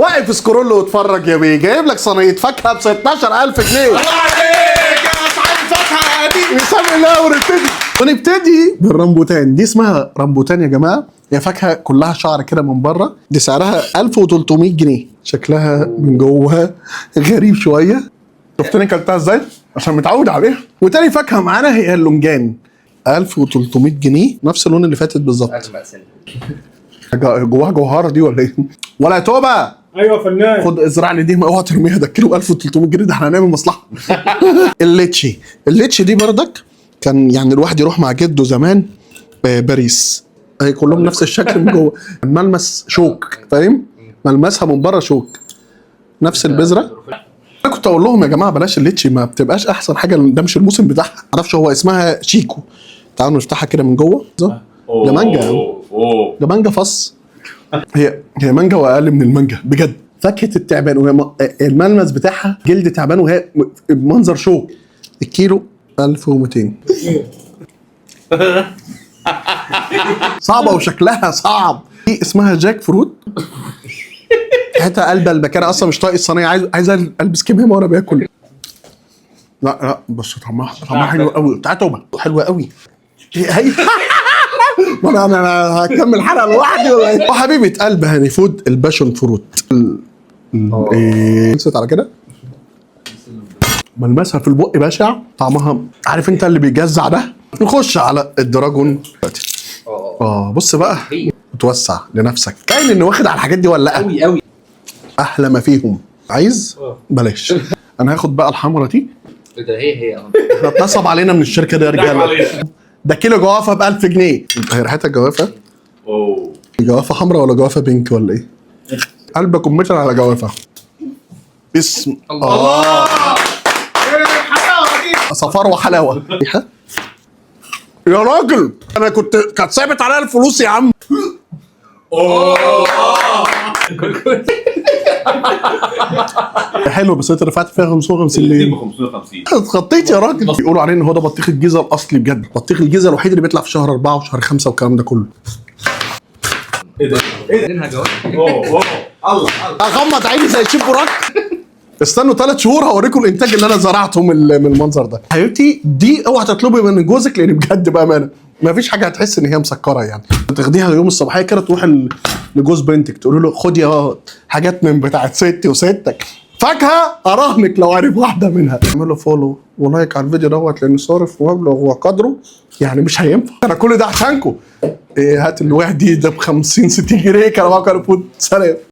واقف سكرول واتفرج يا بيه، جايب لك صينيه فاكهه ب 16000 جنيه. الله عليك يا اصحاب الفاكهه دي. بسم الله ونبتدي بالرمبوتان. دي اسمها رمبوتان يا جماعه، هي فاكهه كلها شعر كده من بره، دي سعرها 1300 جنيه. شكلها من جوه غريب شويه. شفتني كلتها ازاي؟ عشان متعود عليها. وتاني فاكهه معانا هي اللونجان، 1300 جنيه، نفس اللون اللي فاتت بالظبط. جواها جوهره دي ولا ايه؟ ولا توبه. ايوه فنان. خد ازرع لي دي، اوعى ترميها، ده الكيلو 1300 جنيه، ده احنا هنعمل مصلحه. الليتشي دي بردك كان يعني الواحد يروح مع جده زمان باريس، هي كلهم نفس الشكل من جوه، الملمس شوك، فاهم؟ ملمسها من بره شوك، نفس البذره. انا كنت اقول لهم يا جماعه بلاش الليتشي، ما بتبقاش احسن حاجه، ده مش الموسم بتاعها. معرفش هو اسمها شيكو. تعالوا نفتحها كده من جوه. ده مانجا، ده مانجا فص. هي مانجا واقل من المانجا بجد. فاكهه التعبان، وهي الملمس بتاعها جلد تعبان، وهي منظر شوك. الكيلو 1200. صعبه وشكلها صعب. دي اسمها جاك فروت. حتى قلب البكاره اصلا مش طايق الصينيه، عايز البس كمامه وانا باكل. لا بس طعمها حلو قوي. بتاعتها توبه حلوه قوي. هي ما انا هكمل حلقه لوحدي ولا ايه؟ وحبيبه قلب هاني فود الباشون فروت. خلصت على كده. ملمسها في البق بشع، طعمها عارف انت اللي بيجزع ده. نخش على الدراجون. بص بقى، توسع لنفسك. باين انه واخد على الحاجات دي ولا لا؟ قوي قوي. احلى ما فيهم عايز بلاش. انا هاخد بقى الحمرا دي. ده هي احنا اتنصب علينا من الشركه دي يا رجاله. ده كيلو جوافه ب 1000 جنيه. هي ريحتها جوافه؟ جوافه حمراء ولا جوافه بينك ولا ايه؟ قلب كمثرى على جوافه. بسم الله. ايه الحلاوه دي؟ صفار وحلاوه. يا راجل انا كانت ثابت عليا الفلوس يا عم. حلو، بس انت دفعت فيها 550 ليه؟ 550. اتخطيت يا راجل. بيقولوا عليه ان هو ده بطيخ الجيزه الاصلي بجد، بطيخ الجيزه الوحيد اللي بيطلع في شهر 4 وشهر 5 والكلام ده كله. ايه ده؟ منها جواب. الله اغمض عيني زي شيف براك. استنوا 3 شهور هوريكم الانتاج اللي انا زرعته من المنظر ده. حبيبتي دي اوعى تطلبي من جوزك، لان بجد بامانه ما فيش حاجه هتحس ان هي مسكره يعني. تاخديها يوم الصباحيه كده، تروح لجوز بنتك تقول له خد يا حاجات من بتاعت ستي وستك فاكهه، اراهنك لو عارف واحده منها. اعمل له فولو ولايك على الفيديو دوت، لان صارف مبلغ وقدره يعني مش هينفع. انا كل ده عشانكم. هات الواحد دي ده ب 50 60 جنيه كان معاكم. سلام.